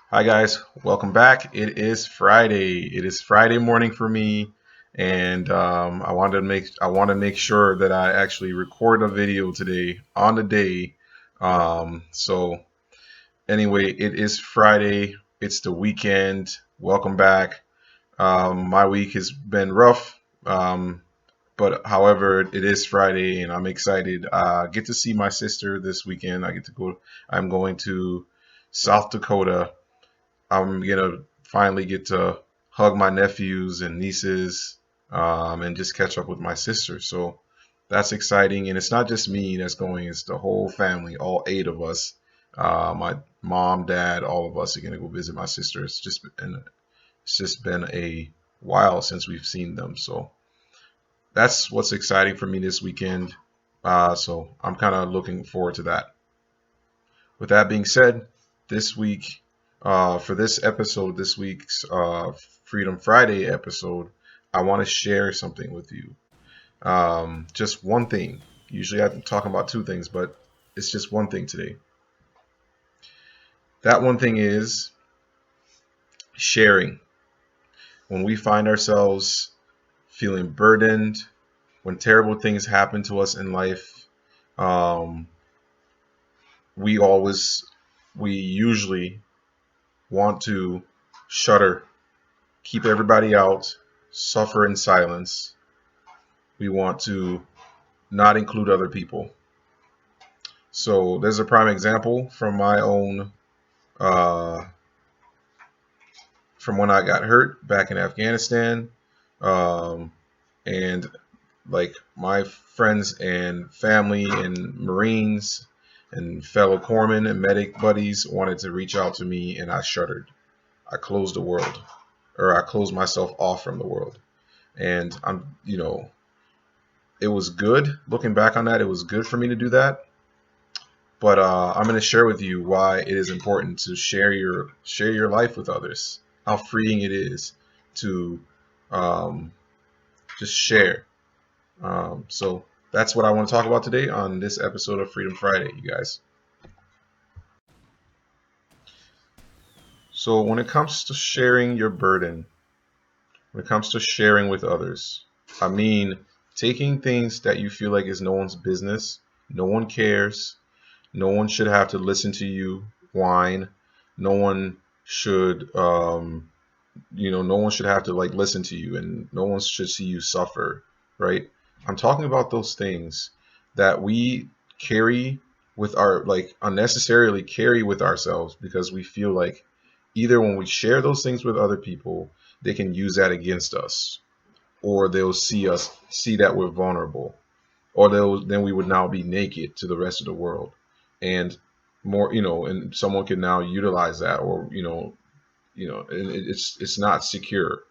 Hi guys, welcome back. It is Friday. It is Friday morning for me, and I want to make sure that I actually record a video today on the day. So anyway, it is Friday. It's the weekend. Welcome back. My week has been rough, but however, it is Friday, and I'm excited. Get to see my sister this weekend. I get to go. I'm going to South Dakota. I'm gonna finally get to hug my nephews and nieces, and just catch up with my sister. So that's exciting, and it's not just me that's going; it's the whole family, all eight of us. My mom, dad, all of us are gonna go visit my sister. It's just been a while since we've seen them, so that's what's exciting for me this weekend. So I'm kind of looking forward to that. With that being said, this week, for this episode, this week's Freedom Friday episode, I want to share something with you. Just one thing. Usually I'm talking about two things, but it's just one thing today. That one thing is sharing. When we find ourselves feeling burdened, when terrible things happen to us in life, um, we always, we usually want to shudder, keep everybody out, suffer in silence. We want to not include other people. So there's a prime example from my own, uh, from when I got hurt back in Afghanistan. Um, and like my friends and family and Marines and fellow corpsmen and medic buddies wanted to reach out to me, and I shuddered. I closed the world, or I closed myself off from the world. And it was good. Looking back on that, it was good for me to do that. But I'm going to share with you why it is important to share your life with others. How freeing it is to um, just share. So that's what I want to talk about today on this episode of Freedom Friday, you guys. So when it comes to sharing your burden, when it comes to sharing with others, I mean taking things that you feel like is no one's business, no one cares. No one should have to listen to you whine. No one should, no one should have to like listen to you, and no one should see you suffer, right? I'm talking about those things that we carry with our, like, unnecessarily carry with ourselves because we feel like either when we share those things with other people, they can use that against us, or they'll see that we're vulnerable, or then we would now be naked to the rest of the world, and more, and someone can now utilize that, or and it's not secure,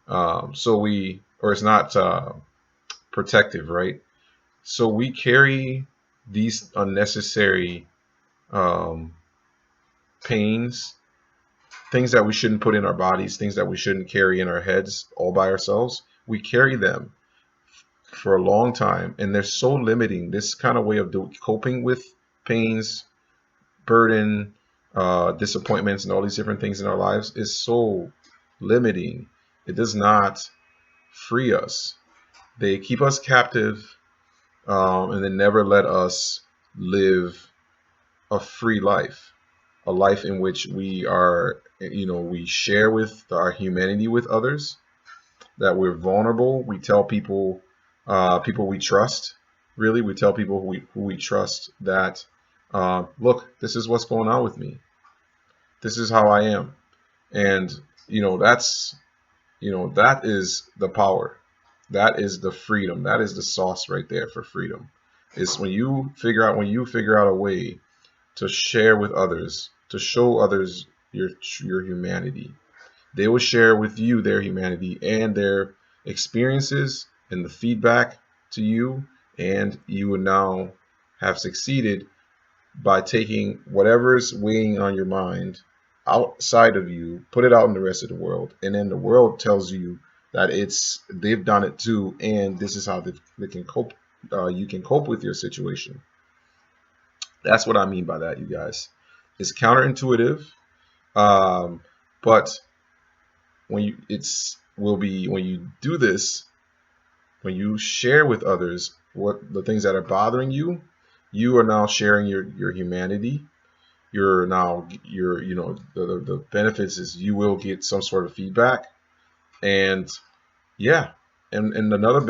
or it's not protective, right? So we carry these unnecessary um, pains, things that we shouldn't put in our bodies, things that we shouldn't carry in our heads all by ourselves. We carry them for a long time, and they're so limiting. This kind of way of coping with pains, burden, disappointments, and all these different things in our lives is so limiting. It does not free us. They keep us captive, and they never let us live a free life, a life in which we share with our humanity with others, that we're vulnerable. We tell people, people we trust, really, we tell people who we trust that, look, this is what's going on with me. This is how I am. And, that's, that is the power. That is the freedom. That is the sauce right there for freedom. Is when you figure out a way to share with others, to show others your humanity. They will share with you their humanity and their experiences and the feedback to you, and you will now have succeeded by taking whatever is weighing on your mind outside of you, put it out in the rest of the world, and then the world tells you that they've done it too, and this is how they can cope. You can cope with your situation. That's what I mean by that, you guys. It's counterintuitive. Um, but when you it's will be when you do this, when you share with others what the things that are bothering you, you are now sharing your humanity. You're now you're you know the benefits is you will get some sort of feedback. And yeah, and another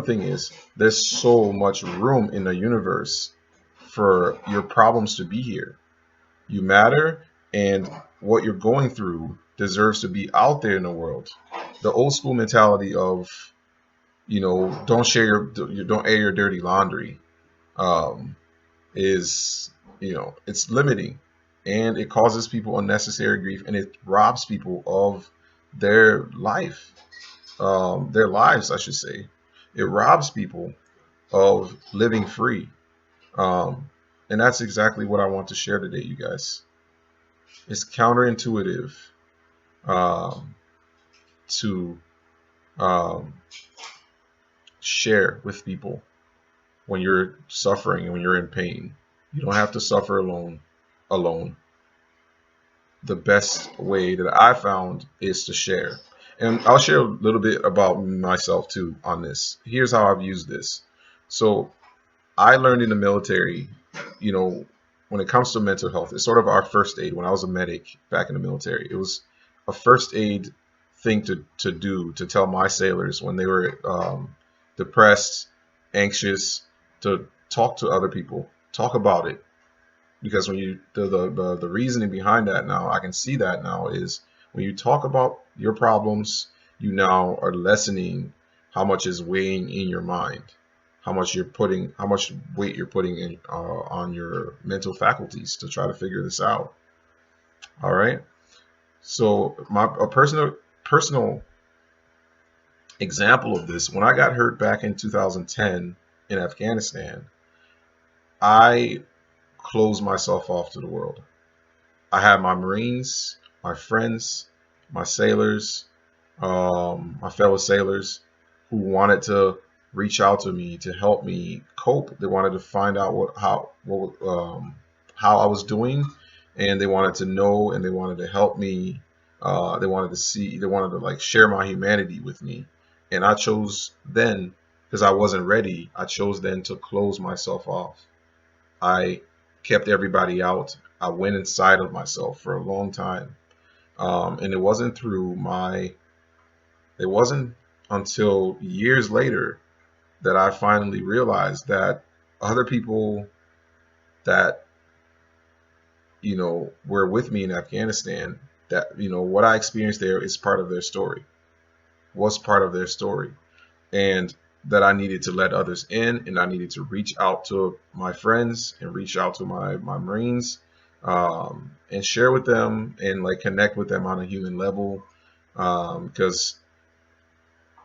thing is there's so much room in the universe for your problems to be here. You matter, and what you're going through deserves to be out there in the world. The old school mentality of, don't share you don't air your dirty laundry, um, is, it's limiting, and it causes people unnecessary grief, and it robs people of their their lives, I should say. It robs people of living free. Um, and that's exactly what I want to share today, you guys. It's counterintuitive, um, to um, share with people when you're suffering and when you're in pain. You don't have to suffer alone. The best way that I found is to share. And I'll share a little bit about myself too on this. Here's how I've used this. So I learned in the military, you know, when it comes to mental health, it's sort of our first aid. When I was a medic back in the military, it was a first aid thing to do, to tell my sailors when they were depressed, anxious, to talk to other people, talk about it. Because when you the reasoning behind that, now I can see that now, is when you talk about your problems, you now are lessening how much is weighing in your mind, how much weight you're putting in on your mental faculties to try to figure this out. All right. So a personal example of this: when I got hurt back in 2010 in Afghanistan, I closed myself off to the world. I had my Marines, my friends, my sailors, my fellow sailors, who wanted to reach out to me to help me cope. They wanted to find out how I was doing, and they wanted to know, and they wanted to help me. They wanted to like share my humanity with me. And I chose then, because I wasn't ready, I chose then to close myself off. I kept everybody out. I went inside of myself for a long time. And it wasn't until years later that I finally realized that other people that, were with me in Afghanistan, that, what I experienced there is part of their story, was part of their story. And that I needed to let others in, and I needed to reach out to my friends and reach out to my Marines, and share with them and like connect with them on a human level, because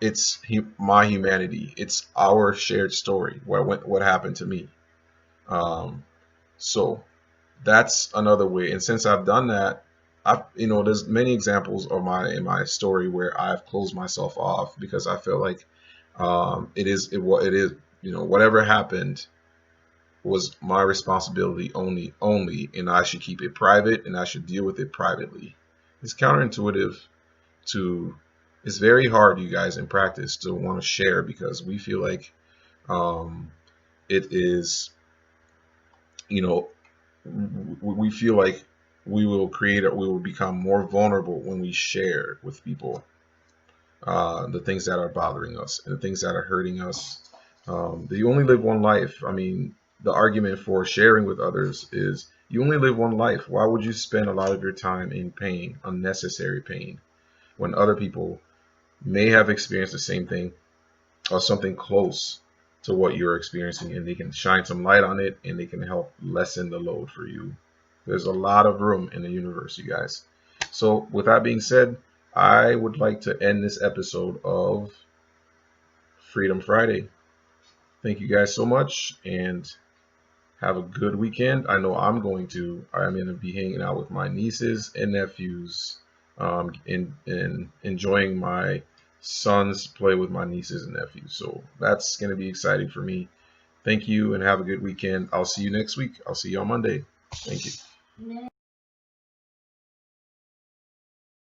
it's my humanity. It's our shared story. What happened to me. Um, so that's another way. And since I've done that, there's many examples of in my story where I've closed myself off because I feel like, what it is, whatever happened was my responsibility only, and I should keep it private, and I should deal with it privately. It's counterintuitive to, it's very hard, you guys, in practice to want to share, because we feel like, um, it is, you know, we feel like we will become more vulnerable when we share with people the things that are bothering us and the things that are hurting us. You only live one life. I mean, the argument for sharing with others is you only live one life. Why would you spend a lot of your time in pain, unnecessary pain, when other people may have experienced the same thing or something close to what you're experiencing, and they can shine some light on it and they can help lessen the load for you? There's a lot of room in the universe, you guys. So, with that being said, I would like to end this episode of Freedom Friday. Thank you guys so much, and have a good weekend. I know I'm going to be hanging out with my nieces and nephews, and enjoying my son's play with my nieces and nephews. So that's going to be exciting for me. Thank you, and have a good weekend. I'll see you next week. I'll see you on Monday. Thank you.